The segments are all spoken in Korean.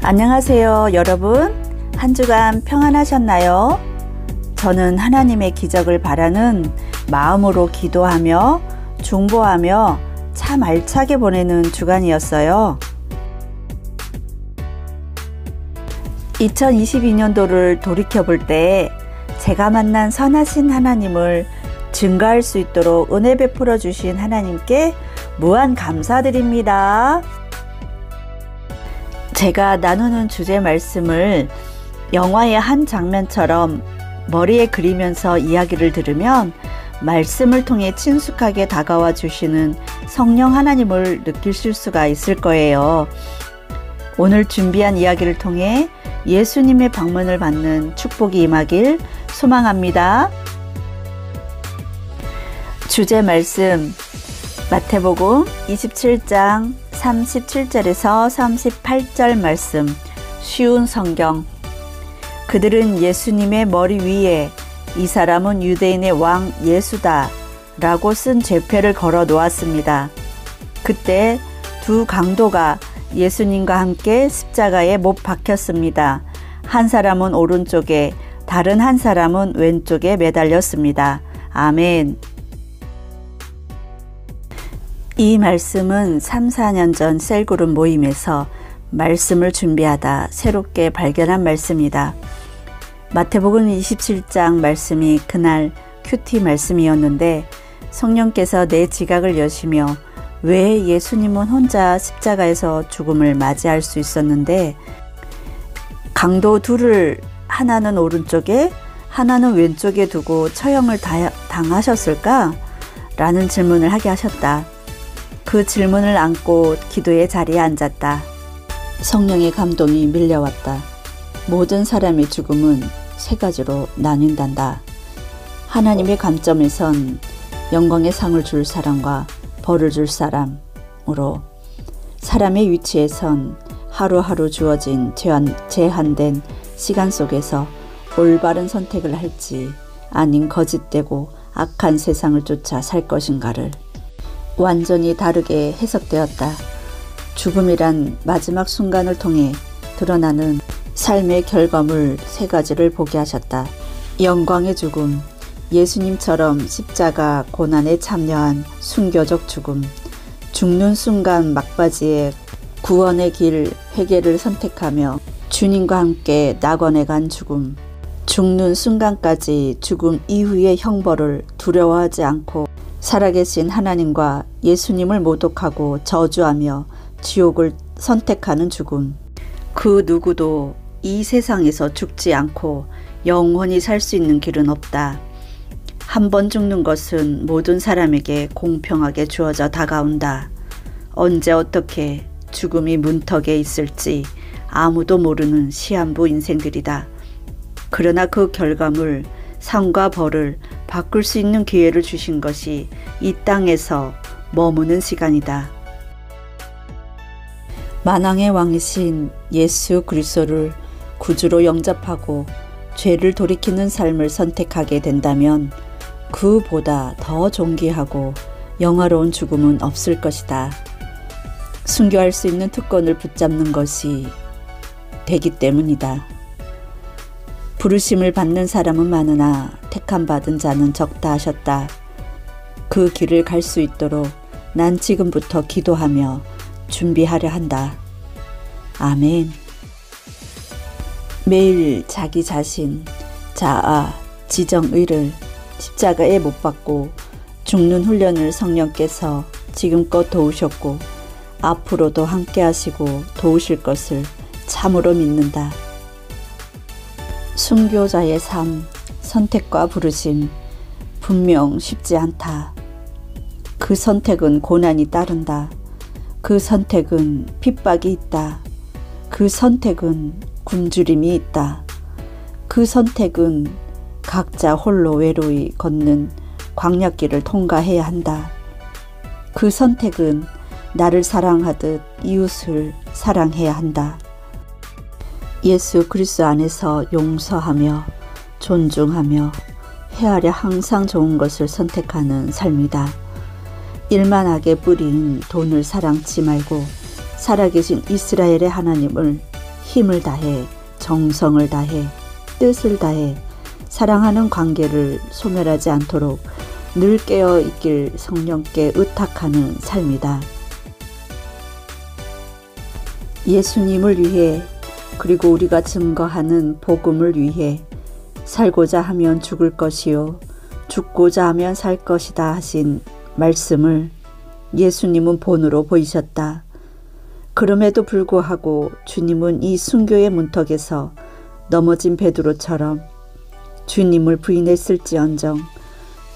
안녕하세요, 여러분. 한 주간 평안하셨나요? 저는 하나님의 기적을 바라는 마음으로 기도하며 중보하며 참 알차게 보내는 주간이었어요. 2022년도를 돌이켜볼 때 제가 만난 선하신 하나님을 증거할 수 있도록 은혜 베풀어 주신 하나님께 무한 감사드립니다. 제가 나누는 주제 말씀을 영화의 한 장면처럼 머리에 그리면서 이야기를 들으면 말씀을 통해 친숙하게 다가와 주시는 성령 하나님을 느끼실 수가 있을 거예요. 오늘 준비한 이야기를 통해 예수님의 방문을 받는 축복이 임하길 소망합니다. 주제 말씀 마태복음 27장 37절에서 38절 말씀. 쉬운 성경. 그들은 예수님의 머리 위에 이 사람은 유대인의 왕 예수다 라고 쓴 죄표를 걸어 놓았습니다. 그때 두 강도가 예수님과 함께 십자가에 못 박혔습니다. 한 사람은 오른쪽에, 다른 한 사람은 왼쪽에 매달렸습니다. 아멘. 이 말씀은 3, 4년 전 셀그룹 모임에서 말씀을 준비하다 새롭게 발견한 말씀이다. 마태복음 27장 말씀이 그날 큐티 말씀이었는데 성령께서 내 지각을 여시며 왜 예수님은 혼자 십자가에서 죽음을 맞이할 수 있었는데 강도 둘을 하나는 오른쪽에 하나는 왼쪽에 두고 처형을 당하셨을까? 라는 질문을 하게 하셨다. 그 질문을 안고 기도의 자리에 앉았다. 성령의 감동이 밀려왔다. 모든 사람의 죽음은 세 가지로 나뉜단다. 하나님의 관점에선 영광의 상을 줄 사람과 벌을 줄 사람으로, 사람의 위치에선 하루하루 주어진 제한된 시간 속에서 올바른 선택을 할지 아닌 거짓되고 악한 세상을 쫓아 살 것인가를 완전히 다르게 해석되었다. 죽음이란 마지막 순간을 통해 드러나는 삶의 결과물 세 가지를 보게 하셨다. 영광의 죽음, 예수님처럼 십자가 고난에 참여한 순교적 죽음, 죽는 순간 막바지에 구원의 길, 회개를 선택하며 주님과 함께 낙원에 간 죽음, 죽는 순간까지 죽음 이후의 형벌을 두려워하지 않고 살아계신 하나님과 예수님을 모독하고 저주하며 지옥을 선택하는 죽음. 그 누구도 이 세상에서 죽지 않고 영원히 살 수 있는 길은 없다. 한 번 죽는 것은 모든 사람에게 공평하게 주어져 다가온다. 언제 어떻게 죽음이 문턱에 있을지 아무도 모르는 시한부 인생들이다. 그러나 그 결과물, 상과 벌을 바꿀 수 있는 기회를 주신 것이 이 땅에서 머무는 시간이다. 만왕의 왕이신 예수 그리스도를 구주로 영접하고 죄를 돌이키는 삶을 선택하게 된다면 그보다 더 존귀하고 영화로운 죽음은 없을 것이다. 순교할 수 있는 특권을 붙잡는 것이 되기 때문이다. 부르심을 받는 사람은 많으나 택함 받은 자는 적다 하셨다. 그 길을 갈 수 있도록 난 지금부터 기도하며 준비하려 한다. 아멘. 매일 자기 자신, 자아, 지정의를 십자가에 못 박고 죽는 훈련을 성령께서 지금껏 도우셨고 앞으로도 함께 하시고 도우실 것을 참으로 믿는다. 순교자의 삶, 선택과 부르심, 분명 쉽지 않다. 그 선택은 고난이 따른다. 그 선택은 핍박이 있다. 그 선택은 굶주림이 있다. 그 선택은 각자 홀로 외로이 걷는 광야길을 통과해야 한다. 그 선택은 나를 사랑하듯 이웃을 사랑해야 한다. 예수 그리스도 안에서 용서하며 존중하며 헤아려 항상 좋은 것을 선택하는 삶이다. 일만하게 뿌린 돈을 사랑치 말고 살아계신 이스라엘의 하나님을 힘을 다해, 정성을 다해, 뜻을 다해 사랑하는 관계를 소멸하지 않도록 늘 깨어 있길 성령께 의탁하는 삶이다. 예수님을 위해, 그리고 우리가 증거하는 복음을 위해 살고자 하면 죽을 것이요 죽고자 하면 살 것이다 하신 말씀을 예수님은 본으로 보이셨다. 그럼에도 불구하고 주님은 이 순교의 문턱에서 넘어진 베드로처럼 주님을 부인했을지언정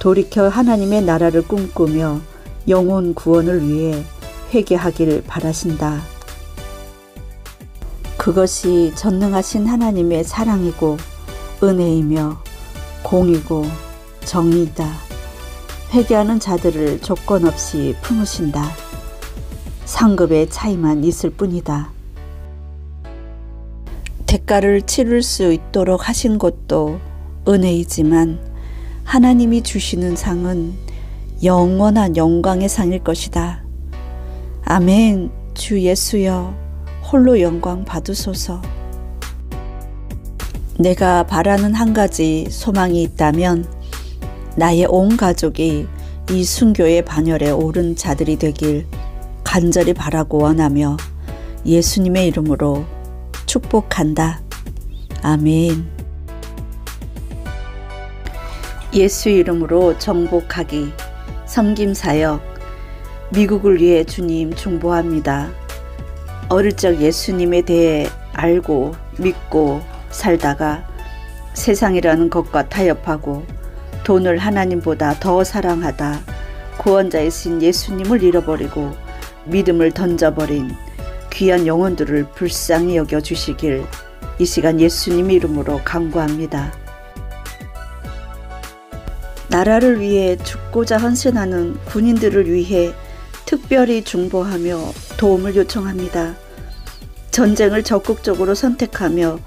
돌이켜 하나님의 나라를 꿈꾸며 영혼 구원을 위해 회개하길 바라신다. 그것이 전능하신 하나님의 사랑이고 은혜이며 공이고 정의이다. 회개하는 자들을 조건 없이 품으신다. 상급의 차이만 있을 뿐이다. 대가를 치를 수 있도록 하신 것도 은혜이지만 하나님이 주시는 상은 영원한 영광의 상일 것이다. 아멘. 주 예수여 홀로 영광 받으소서. 내가 바라는 한 가지 소망이 있다면 나의 온 가족이 이 순교의 반열에 오른 자들이 되길 간절히 바라고 원하며 예수님의 이름으로 축복한다. 아멘. 예수 이름으로 정복하기 섬김사역. 미국을 위해 주님 중보합니다. 어릴 적 예수님에 대해 알고 믿고 살다가 세상이라는 것과 타협하고 돈을 하나님보다 더 사랑하다 구원자이신 예수님을 잃어버리고 믿음을 던져버린 귀한 영혼들을 불쌍히 여겨주시길 이 시간 예수님 이름으로 간구합니다. 나라를 위해 죽고자 헌신하는 군인들을 위해 특별히 중보하며 도움을 요청합니다. 전쟁을 적극적으로 선택하며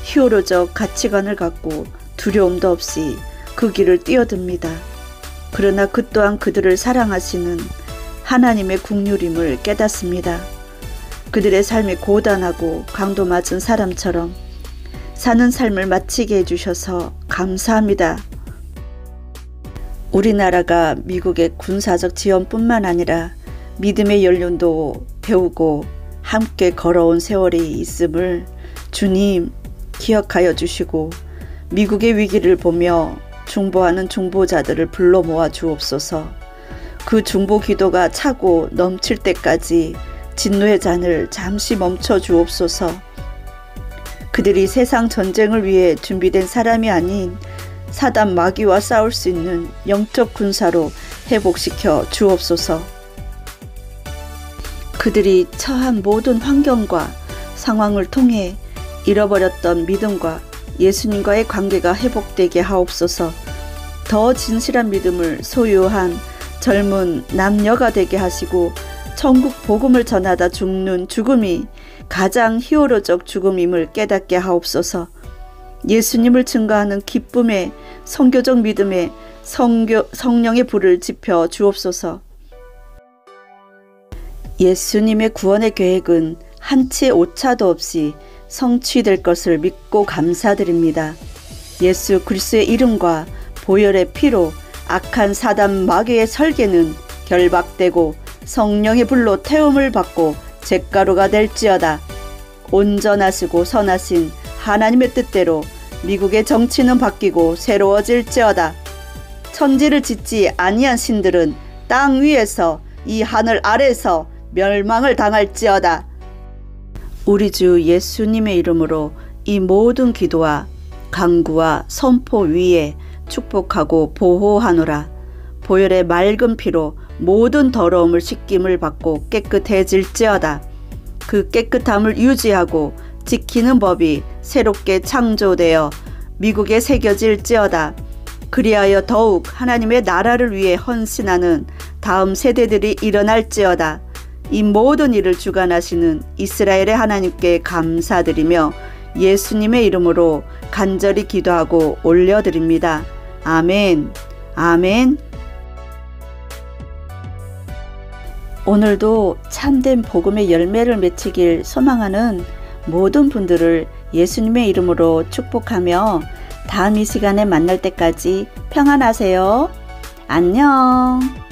히어로적 가치관을 갖고 두려움도 없이 그 길을 뛰어듭니다. 그러나 그 또한 그들을 사랑하시는 하나님의 긍휼임을 깨닫습니다. 그들의 삶이 고단하고 강도 맞은 사람처럼 사는 삶을 마치게 해주셔서 감사합니다. 우리나라가 미국의 군사적 지원뿐만 아니라 믿음의 연륜도 배우고 함께 걸어온 세월이 있음을 주님 기억하여 주시고 미국의 위기를 보며 중보하는 중보자들을 불러 모아 주옵소서. 그 중보 기도가 차고 넘칠 때까지 진노의 잔을 잠시 멈춰 주옵소서. 그들이 세상 전쟁을 위해 준비된 사람이 아닌 사단 마귀와 싸울 수 있는 영적 군사로 회복시켜 주옵소서. 그들이 처한 모든 환경과 상황을 통해 잃어버렸던 믿음과 예수님과의 관계가 회복되게 하옵소서. 더 진실한 믿음을 소유한 젊은 남녀가 되게 하시고 천국 복음을 전하다 죽는 죽음이 가장 히어로적 죽음임을 깨닫게 하옵소서. 예수님을 증거하는 기쁨의 선교적 믿음에 성령의 불을 지펴 주옵소서. 예수님의 구원의 계획은 한치의 오차도 없이 성취될 것을 믿고 감사드립니다. 예수 그리스도의 이름과 보혈의 피로 악한 사단 마귀의 설계는 결박되고 성령의 불로 태움을 받고 잿가루가 될지어다. 온전하시고 선하신 하나님의 뜻대로 미국의 정치는 바뀌고 새로워질지어다. 천지를 짓지 아니한 신들은 땅 위에서 이 하늘 아래에서 멸망을 당할지어다. 우리 주 예수님의 이름으로 이 모든 기도와 간구와 선포 위에 축복하고 보호하노라. 보혈의 맑은 피로 모든 더러움을 씻김을 받고 깨끗해질지어다. 그 깨끗함을 유지하고 지키는 법이 새롭게 창조되어 미국에 새겨질지어다. 그리하여 더욱 하나님의 나라를 위해 헌신하는 다음 세대들이 일어날지어다. 이 모든 일을 주관하시는 이스라엘의 하나님께 감사드리며 예수님의 이름으로 간절히 기도하고 올려드립니다. 아멘. 아멘. 오늘도 참된 복음의 열매를 맺히길 소망하는 모든 분들을 예수님의 이름으로 축복하며 다음 이 시간에 만날 때까지 평안하세요. 안녕.